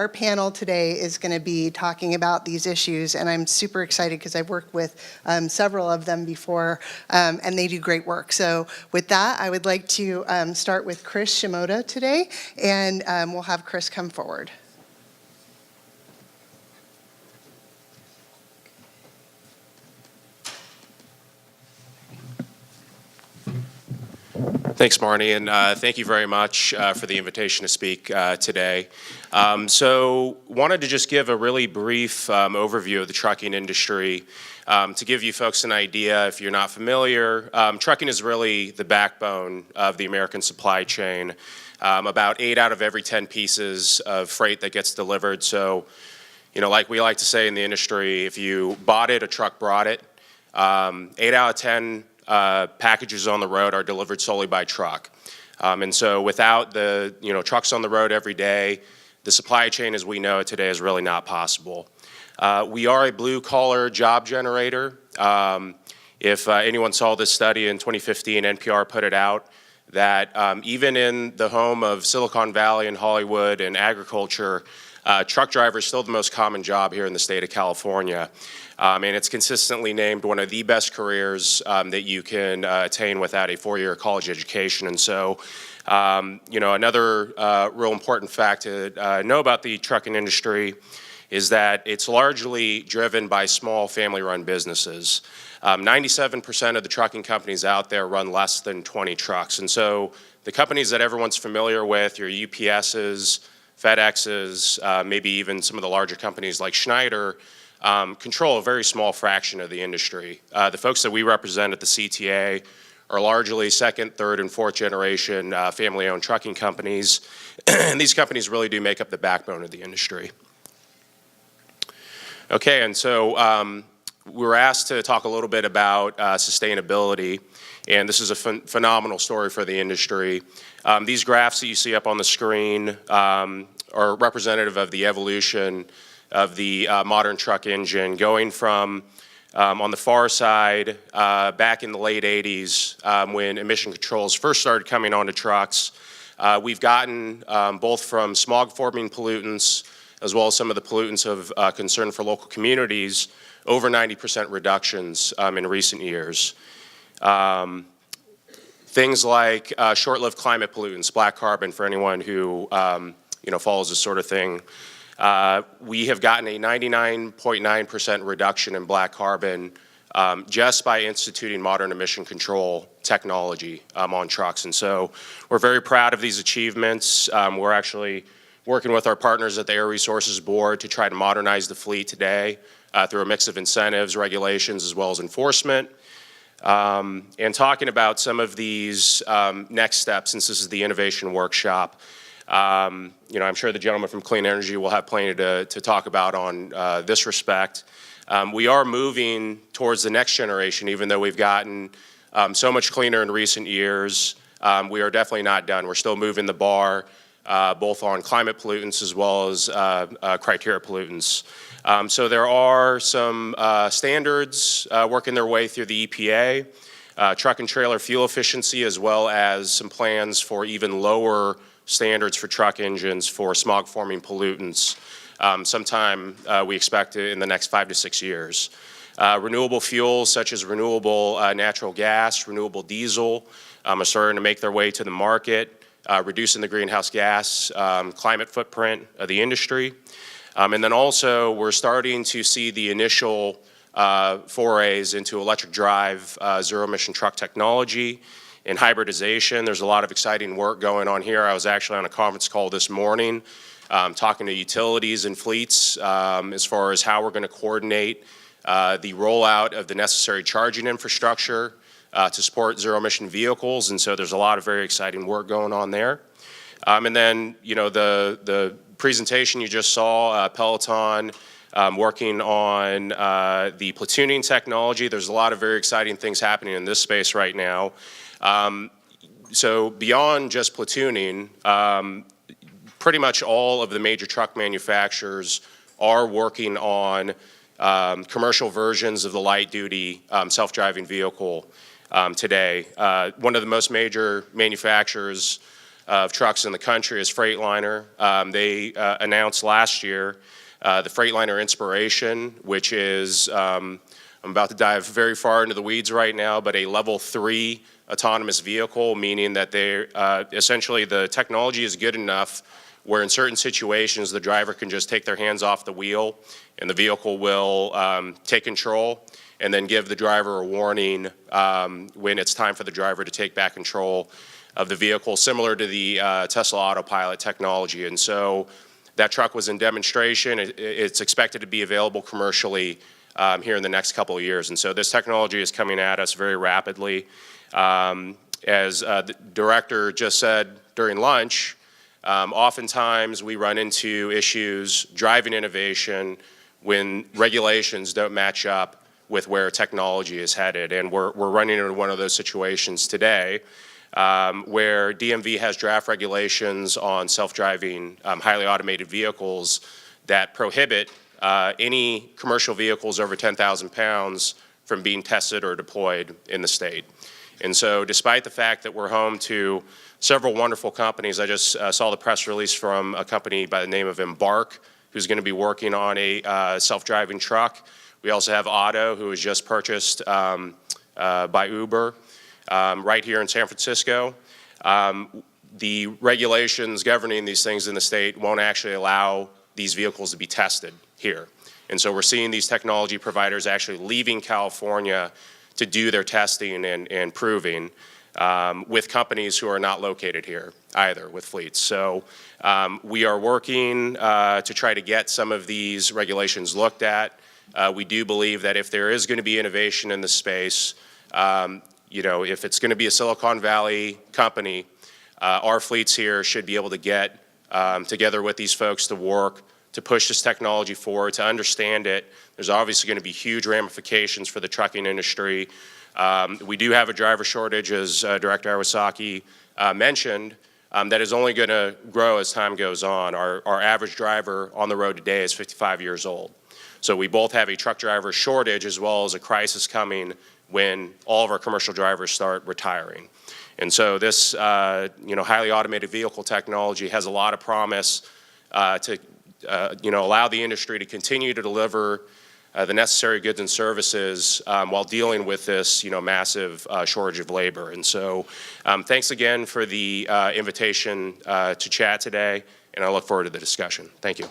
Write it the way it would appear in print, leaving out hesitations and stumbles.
our panel today is going to be talking about these issues, and I'm super excited because I've worked with several of them before, and they do great work. So with that, I would like to start with Chris Shimoda today, and we'll have Chris come forward. Thanks, Marnie, and thank you very much for the invitation to speak today. So wanted to just give a really brief overview of the trucking industry to give you folks an idea if you're not familiar. Trucking is really the backbone of the American supply chain. About 8 out of every 10 pieces of freight that gets delivered. So, like we like to say in the industry, if you bought it, a truck brought it. 8 out of 10 packages on the road are delivered solely by truck. And so without the trucks on the road every day, the supply chain as we know it today is really not possible. We are a blue-collar job generator. If anyone saw this study in 2015, NPR put it out, that even in the home of Silicon Valley and Hollywood and agriculture, truck driver is still the most common job here in the state of California. And it's consistently named one of the best careers that you can attain without a 4-year college education. And so, another real important fact to know about the trucking industry is that it's largely driven by small family-run businesses. 97% of the trucking companies out there run less than 20 trucks. And so the companies that everyone's familiar with, your UPSs, FedExes, maybe even some of the larger companies like Schneider, control a very small fraction of the industry. The folks that we represent at the CTA are largely second, third, and fourth generation family-owned trucking companies, and these companies really do make up the backbone of the industry. Okay, and so we were asked to talk a little bit about sustainability, and this is a phenomenal story for the industry. These graphs that you see up on the screen are representative of the evolution of the modern truck engine, going from, on the far side, back in the late 80s, when emission controls first started coming onto trucks. We've gotten, both from smog-forming pollutants, as well as some of the pollutants of concern for local communities, over 90% reductions in recent years. Things like short-lived climate pollutants, black carbon, for anyone who follows this sort of thing. We have gotten a 99.9% reduction in black carbon just by instituting modern emission control technology on trucks. And so we're very proud of these achievements. We're actually working with our partners at the Air Resources Board to try to modernize the fleet today through a mix of incentives, regulations, as well as enforcement. And talking about some of these next steps, since this is the innovation workshop, I'm sure the gentleman from Clean Energy will have plenty to talk about on this respect. We are moving towards the next generation, even though we've gotten so much cleaner in recent years. We are definitely not done. We're still moving the bar, both on climate pollutants as well as criteria pollutants. So there are some standards working their way through the EPA, truck and trailer fuel efficiency, as well as some plans for even lower standards for truck engines for smog-forming pollutants. Sometime we expect in the next 5 to 6 years. Renewable fuels such as renewable natural gas, renewable diesel are starting to make their way to the market, reducing the greenhouse gas climate footprint of the industry. And then also we're starting to see the initial forays into electric drive zero-emission truck technology. In hybridization, there's a lot of exciting work going on here. I was actually on a conference call this morning talking to utilities and fleets as far as how we're going to coordinate the rollout of the necessary charging infrastructure to support zero-emission vehicles. And so there's a lot of very exciting work going on there. And then, the presentation you just saw, Peloton, working on the platooning technology. There's a lot of very exciting things happening in this space right now. So beyond just platooning, pretty much all of the major truck manufacturers are working on commercial versions of the light-duty self-driving vehicle today. One of the most major manufacturers of trucks in the country is Freightliner. They announced last year the Freightliner Inspiration, which is, I'm about to dive very far into the weeds right now, but a level 3 autonomous vehicle, meaning that they essentially the technology is good enough where in certain situations the driver can just take their hands off the wheel and the vehicle will take control and then give the driver a warning when it's time for the driver to take back control of the vehicle, similar to the Tesla Autopilot technology. And so that truck was in demonstration. It's expected to be available commercially here in the next couple of years. And so this technology is coming at us very rapidly. As the director just said during lunch, oftentimes we run into issues driving innovation when regulations don't match up with where technology is headed. And we're running into one of those situations today where DMV has draft regulations on self-driving highly automated vehicles that prohibit any commercial vehicles over 10,000 pounds from being tested or deployed in the state. And so despite the fact that we're home to several wonderful companies, I just saw the press release from a company by the name of Embark, who's going to be working on a self-driving truck. We also have Otto, who was just purchased by Uber right here in San Francisco. The regulations governing these things in the state won't actually allow these vehicles to be tested here. And so we're seeing these technology providers actually leaving California to do their testing and proving with companies who are not located here either, with fleets. So we are working to try to get some of these regulations looked at. We do believe that if there is going to be innovation in the space, if it's going to be a Silicon Valley company, our fleets here should be able to get together with these folks to work to push this technology forward, to understand it. There's obviously going to be huge ramifications for the trucking industry. We do have a driver shortage, as Director Iwasaki mentioned, that is only going to grow as time goes on. Our average driver on the road today is 55 years old. So we both have a truck driver shortage as well as a crisis coming when all of our commercial drivers start retiring. And so this highly automated vehicle technology has a lot of promise to allow the industry to continue to deliver the necessary goods and services while dealing with this massive shortage of labor. And so thanks again for the invitation to chat today, and I look forward to the discussion. Thank you.